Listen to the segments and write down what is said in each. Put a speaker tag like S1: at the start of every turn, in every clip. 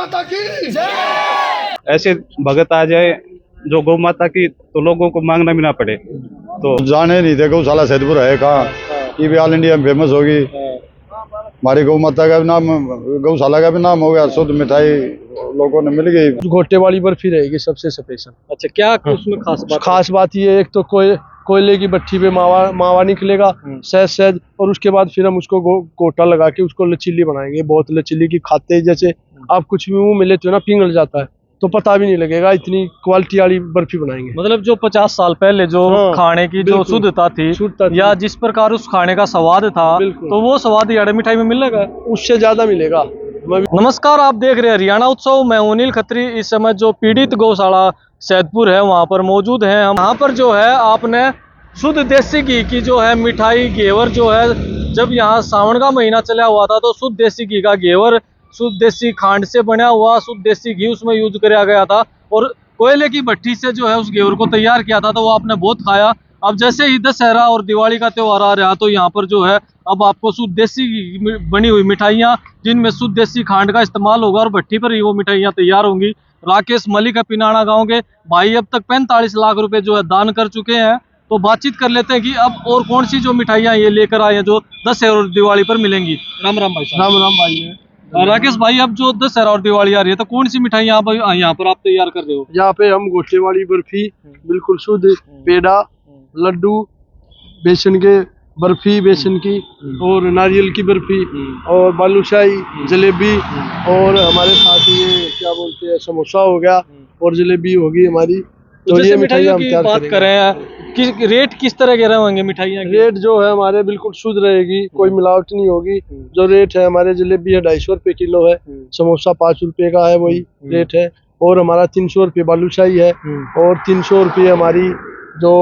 S1: माता की
S2: ऐसे भगत आ जाए जो गौ माता की, तो लोगों को मांगना भी ना पड़े। तो
S3: जाने नहीं थे गौशाला सैदपुर है कहाँ, ये भी ऑल इंडिया में फेमस होगी। हमारी गौ माता का भी नाम, गौशाला का भी नाम हो गया। शुद्ध मिठाई लोगों ने मिल गई।
S4: घोटे वाली बर्फी रहेगी सबसे स्पेशल।
S5: अच्छा, क्या उसमें खास बात?
S4: खास बात ये एक तो कोयले की भट्टी पे मावा निकलेगा सहज सहज, और उसके बाद फिर हम उसको गोटा लगा के उसको लचीली बनाएंगे। बहुत लचीली की खाते ही जैसे आप कुछ भी मुंह में लेते हो ना पिघल जाता है, तो पता भी नहीं लगेगा। इतनी क्वालिटी वाली बर्फी बनाएंगे।
S5: मतलब जो 50 साल पहले जो खाने की जो शुद्धता थी, या जिस प्रकार उस खाने का स्वाद था, तो वो स्वाद यार मिठाई में मिलेगा,
S4: उससे ज्यादा मिलेगा।
S5: नमस्कार, आप देख रहे हैं हरियाणा उत्सव। मैं अनिल खत्री। इस समय जो पीड़ित गौशाला सैदपुर है वहाँ पर मौजूद हैं हम। यहाँ पर जो है आपने शुद्ध देसी घी की जो है मिठाई घेवर जो है, जब यहाँ सावन का महीना चला हुआ था तो शुद्ध देसी घी का घेवर, शुद्ध देसी खांड से बना हुआ शुद्ध देसी घी उसमें यूज किया गया था, और कोयले की भट्टी से जो है उस घेवर को तैयार किया था। तो वो आपने बहुत खाया। अब जैसे ही दशहरा और दिवाली का त्योहार आ रहा, तो यहाँ पर जो है अब आपको शुद्ध देसी बनी हुई मिठाइयाँ, जिनमें शुद्ध देसी खांड का इस्तेमाल होगा और भट्टी पर ही वो मिठाइयाँ तैयार होंगी। राकेश मलिक है पिनाना गांव के भाई, अब तक 45 लाख रुपए जो है दान कर चुके हैं। तो बातचीत कर लेते हैं कि अब और कौन सी जो मिठाइयाँ ये लेकर आए हैं जो दशहरा और दिवाली पर मिलेंगी। राम राम भाई साहब।
S4: राम राम भाई।
S5: राकेश भाई, अब जो दशहरा और दिवाली आ रही है, तो कौन सी मिठाइयाँ आप यहाँ पर आप तैयार कर रहे हो?
S4: यहाँ पे हम गोटे वाली बर्फी बिल्कुल शुद्ध, पेड़ा, लड्डू, बेसन के बर्फी बेसन की, और नारियल की बर्फी, और बालूशाही, जलेबी, और हमारे साथ ये क्या बोलते हैं समोसा हो गया, और जलेबी होगी हमारी।
S5: तो ये मिठाइयों की बात करें, रेट किस तरह के रहेंगे मिठाइयाँ?
S4: रेट जो है हमारे बिल्कुल शुद्ध रहेगी, कोई मिलावट नहीं होगी। जो रेट है हमारे, जलेबी है 250 रुपये किलो है, समोसा 5 रुपये का है, वही रेट है। और हमारा 300 रुपये बालूशाही है, और 300 रुपये हमारी जो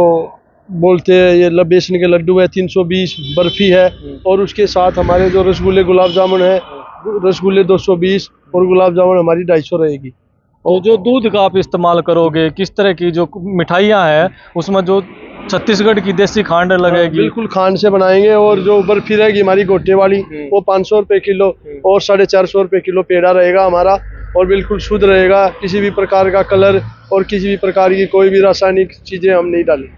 S4: बोलते हैं ये बेसन के लड्डू है, 320 बर्फी है, और उसके साथ हमारे जो रसगुल्ले गुलाब जामुन है, रसगुल्ले 220, और गुलाब जामुन हमारी 250 रहेगी।
S5: और जो दूध का आप इस्तेमाल करोगे, किस तरह की जो मिठाइयाँ हैं उसमें जो छत्तीसगढ़ की देसी खांड लगेगी?
S4: बिल्कुल खांड से बनाएंगे। और जो बर्फी रहेगी हमारी गोटे वाली, वो 500 रुपये किलो, और 450 रुपये किलो पेड़ा रहेगा हमारा, और बिल्कुल शुद्ध रहेगा। किसी भी प्रकार का कलर और किसी भी प्रकार की कोई भी रासायनिक चीजें हम नहीं डालें।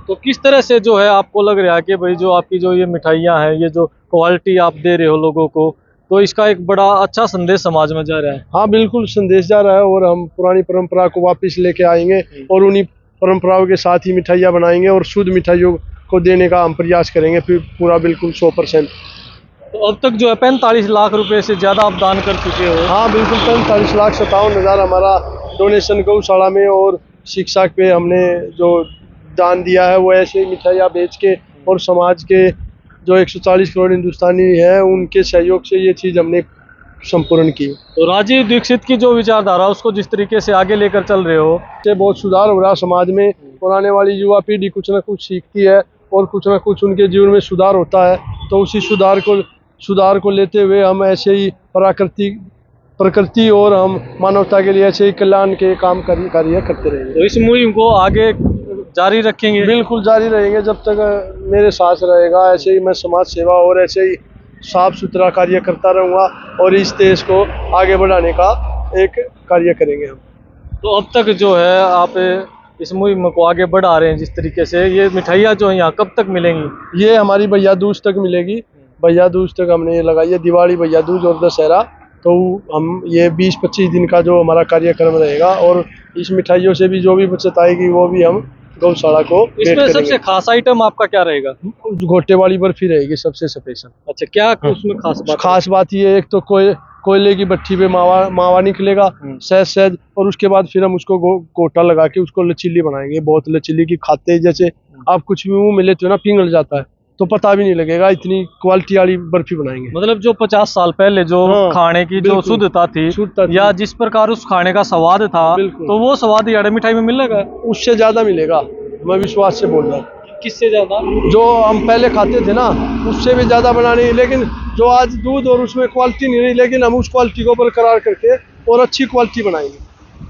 S5: तो किस तरह से जो है आपको लग रहा है कि भाई जो आपकी जो ये मिठाइयाँ हैं, ये जो क्वालिटी आप दे रहे हो लोगों को, तो इसका एक बड़ा अच्छा संदेश समाज में जा रहा है?
S4: हाँ बिल्कुल संदेश जा रहा है, और हम पुरानी परंपरा को वापस लेके आएंगे, और उन्हीं परंपराओं के साथ ही मिठाइयाँ बनाएंगे, और शुद्ध मिठाइयों को देने का हम प्रयास करेंगे फिर पूरा बिल्कुल 100%।
S5: तो अब तक जो है 45 लाख रुपए से ज्यादा आप दान कर चुके हो?
S4: हाँ बिल्कुल, 45,57,000 हमारा डोनेशन गौशाला में और शिक्षा पे हमने जो दान दिया है, वो ऐसे मिठाइयाँ बेच के, और समाज के जो 140 करोड़ हिंदुस्तानी है उनके सहयोग से ये चीज़ हमने संपूर्ण की।
S5: तो राजीव दीक्षित की जो विचारधारा उसको जिस तरीके से आगे लेकर चल रहे हो,
S4: से बहुत सुधार हो रहा है समाज में। पुराने वाली युवा पीढ़ी कुछ ना कुछ सीखती है, और कुछ ना कुछ उनके जीवन में सुधार होता है। तो उसी सुधार को लेते हुए हम ऐसे ही प्रकृति और हम मानवता के लिए ऐसे ही कल्याण के काम कार्य करते रहेंगे।
S5: तो इस मुहिम को आगे जारी रखेंगे?
S4: बिल्कुल जारी रहेंगे, जब तक मेरे साथ रहेगा। ऐसे ही मैं समाज सेवा और ऐसे ही साफ सुथरा कार्य करता रहूँगा, और इस देश को आगे बढ़ाने का एक कार्य करेंगे हम।
S5: तो अब तक जो है आप इस मुहिम को आगे बढ़ा रहे हैं जिस तरीके से, ये मिठाइयाँ जो है यहाँ कब तक मिलेंगी?
S4: ये हमारी भैया दूज तक मिलेगी। भैया दूज तक हमने ये लगाई है, दिवाली, भैया दूज और दशहरा। तो हम ये 20-25 दिन का जो हमारा कार्यक्रम रहेगा, और इस मिठाइयों से भी जो भी बचत आएगी वो भी हम गौशाला को
S5: इसमें सबसे खास आइटम आपका क्या रहेगा?
S4: घोटे वाली बर्फी रहेगी सबसे स्पेशल।
S5: अच्छा, क्या उसमें
S4: खास बात ये एक तो कोयले की भट्टी पे मावा निकलेगा सहज सहज, और उसके बाद फिर हम उसको गोटा लगा के उसको लचीली बनाएंगे। बहुत लचीली की खाते ही जैसे आप कुछ भी मुंह में लेते हो ना पिघल जाता है, तो पता भी नहीं लगेगा। इतनी क्वालिटी वाली बर्फी बनाएंगे।
S5: मतलब जो 50 साल पहले जो खाने की जो शुद्धता थी, या जिस प्रकार उस खाने का स्वाद था, तो वो स्वाद यार मिठाई में मिलेगा,
S4: उससे ज्यादा मिलेगा। मैं विश्वास से बोल रहा हूँ।
S5: किससे ज्यादा?
S4: जो हम पहले खाते थे ना, उससे भी ज्यादा बनानी। लेकिन जो आज दूध और उसमें क्वालिटी नहीं रही, लेकिन हम उस क्वालिटी को बरकरार करके और अच्छी क्वालिटी बनाएंगे।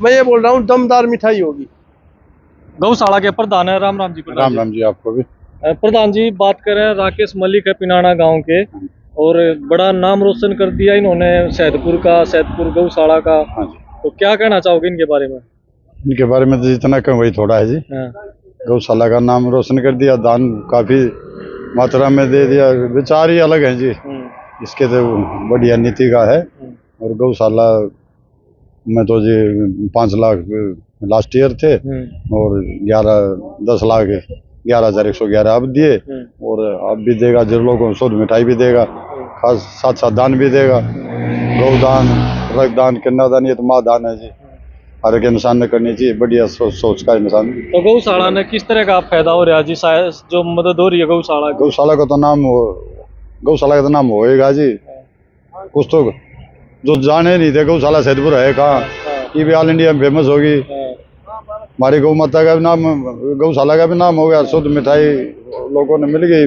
S4: मैं ये बोल रहा हूँ, दमदार मिठाई होगी।
S5: गौशाला के प्रधान है। राम राम जी।
S3: राम राम जी आपको भी।
S5: प्रधान जी, बात करें, राकेश मलिक है पिनाना गांव के, और बड़ा नाम रोशन कर दिया इन्होंने सैदपुर का, सैदपुर गौशाला का।
S3: हाँ जी।
S5: तो क्या कहना चाहोगे इनके बारे में?
S3: इनके बारे में तो जितना कम वही थोड़ा है जी।
S5: हाँ।
S3: गौशाला का नाम रोशन कर दिया, दान काफी मात्रा में दे दिया, विचार ही अलग है जी इसके, तो बढ़िया नीति का है। और गौशाला में तो जी 5 लाख लास्ट ईयर थे और 10 लाख 11,111 अब दिए, और अब भी देगा लोगों को, शुद्ध मिठाई भी देगा, खास साथ साथ दान भी देगा। गौदान, रक्तदान, कन्यादान, ये तो महादान है जी, हर एक इंसान ने करनी चाहिए। बढ़िया सोच का इंसान।
S5: तो गौशाला ने किस तरह का फायदा हो रहा है जी, शायद जो मदद हो रही है गौशाला की?
S3: गौशाला का तो नाम होएगा जी। कुछ तो जो जाने नहीं थे गौशाला सैदपुर है कहाँ, ये भी ऑल इंडिया में फेमस होगी। हमारी गौ माता का भी नाम, गौशाला का भी नाम हो गया, शुद्ध मिठाई लोगों ने मिल गई।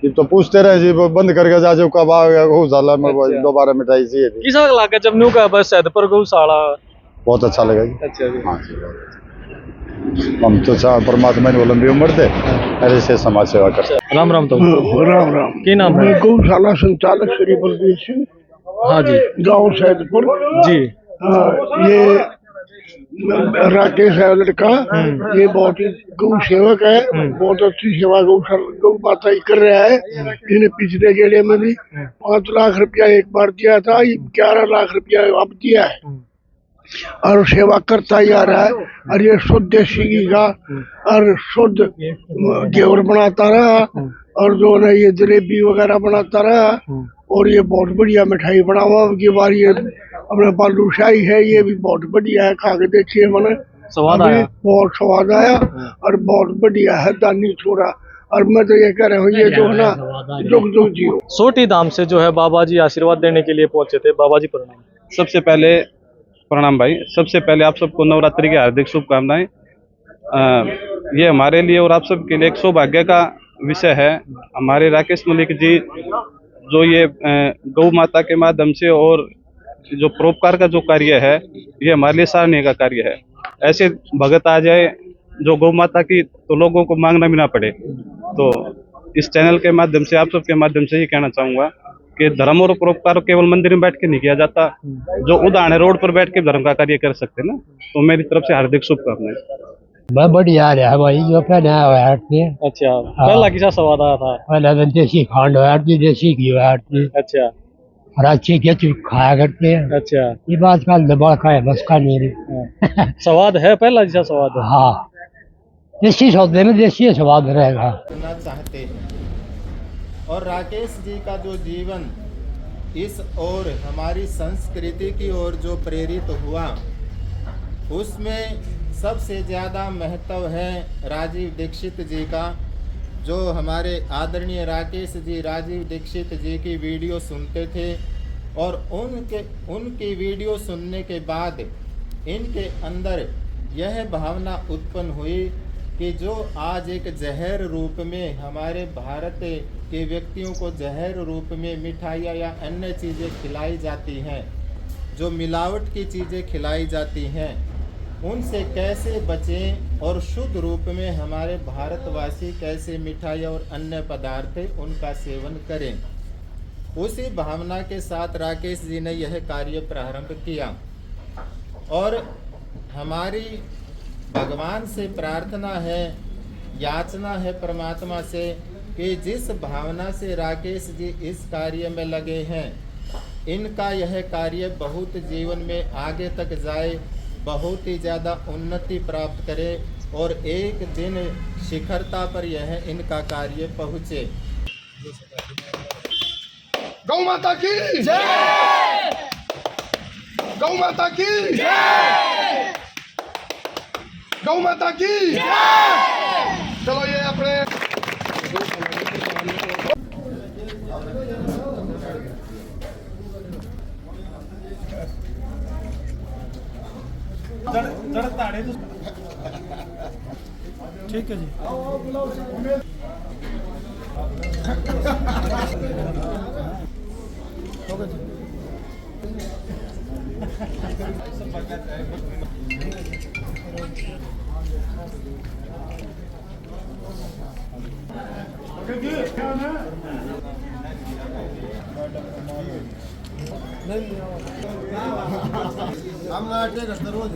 S3: ये तो पूछते रहे जी, वो बंद करके जा जो कब आ गया गौशाला में दोबारा मिठाई चाहिए थी।
S5: किसा लगा जब न्यू का बस सैदपुर गौशाला?
S3: बहुत अच्छा लगा जी।
S5: अच्छा जी।
S3: हाँ जी, हम तो परमात्मा ने लंबी उम्र थे, ऐसे समाज सेवा करते।
S5: राम राम। तो
S4: राम राम।
S5: की नाम है?
S4: गौशाला संचालक श्री बलदेव सिंह,
S5: हाँ जी,
S4: गाँव सैदपुर
S5: जी।
S4: ये राकेश है लड़का, ये बहुत ही गौ सेवक है, बहुत अच्छी सेवा गौ माता ही कर रहा है। इसने पिछले गेड़े में भी 5 लाख रुपया एक बार दिया था, 11 लाख रुपया अब दिया है, और सेवा करता ही आ रहा है। और ये शुद्ध देसी घी का और शुद्ध घेवर बनाता रहा, और जो है ये जलेबी वगैरह बनाता रहा, और ये बहुत बढ़िया मिठाई बनावा की बार। ये अपना बालूशाही है, ये भी बहुत बढ़िया है, खा के देखिए, मैंने
S5: स्वाद आया,
S4: बहुत स्वाद आया और बहुत बढ़िया है, दानी छोड़ा। और मैं तो ये कह रहा हूँ, ये जो है ना जुग जुग जियो।
S5: छोटी दाम से जो है बाबा जी आशीर्वाद देने के लिए पहुंचे थे। बाबा जी प्रणाम।
S2: सबसे पहले प्रणाम भाई, सबसे पहले आप सबको नवरात्रि की हार्दिक शुभकामनाएं। ये हमारे लिए और आप सबके लिए एक सौभाग्य का विषय है। हमारे राकेश मलिक जी जो ये गौ माता के माध्यम से और जो परोपकार का जो कार्य है, ये हमारे लिए सराहनीय का कार्य है। ऐसे भगत आ जाए जो गौ माता की, तो लोगों को मांगना भी ना पड़े। तो इस चैनल के माध्यम से, आप सबके माध्यम से ये कहना चाहूँगा कि धर्म और परोपकार केवल मंदिर में बैठ के नहीं किया जाता, जो उदाहरण रोड पर बैठ के धर्म का कार्य कर सकते हैं ना। तो मेरी तरफ से हार्दिक शुभकामनाएं।
S1: मैं बढ़िया रहा भाई, जो पहले आया थे।
S5: अच्छा, पहला किसा स्वाद आया था?
S1: पहले तो देसी खांड हुआ थी, देसी घी हुआ थी,
S5: अच्छा,
S1: और अच्छी के चीज खाया करते हैं।
S5: अच्छा,
S1: ये बात का दबा का है, बस का नहीं रही।
S5: स्वाद है पहला जैसा स्वाद है।
S1: हाँ, देसी सौदे में देसी स्वाद रहेगा।
S6: करना चाहते हैं। और राकेश जी का जो जीवन इस ओर हमारी संस्कृति की ओर जो प्रेरित हुआ, उसमें सबसे ज़्यादा महत्व है राजीव दीक्षित जी का। जो हमारे आदरणीय राकेश जी राजीव दीक्षित जी की वीडियो सुनते थे, और उनकी वीडियो सुनने के बाद इनके अंदर यह भावना उत्पन्न हुई कि जो आज एक जहर रूप में हमारे भारत के व्यक्तियों को जहर रूप में मिठाइयाँ या अन्य चीज़ें खिलाई जाती हैं, जो मिलावट की चीज़ें खिलाई जाती हैं, उनसे कैसे बचें और शुद्ध रूप में हमारे भारतवासी कैसे मिठाई और अन्य पदार्थ उनका सेवन करें। उसी भावना के साथ राकेश जी ने यह कार्य प्रारंभ किया। और हमारी भगवान से प्रार्थना है, याचना है परमात्मा से कि जिस भावना से राकेश जी इस कार्य में लगे हैं, इनका यह कार्य बहुत जीवन में आगे तक जाए, बहुत ही ज़्यादा उन्नति प्राप्त करे, और एक दिन शिखरता पर यह इनका कार्य पहुँचे।
S7: गौ माता की जय! गौ माता की जय! गौ माता की जय! चलो ये अपने
S5: ठीक है जी।
S7: हम ना रोज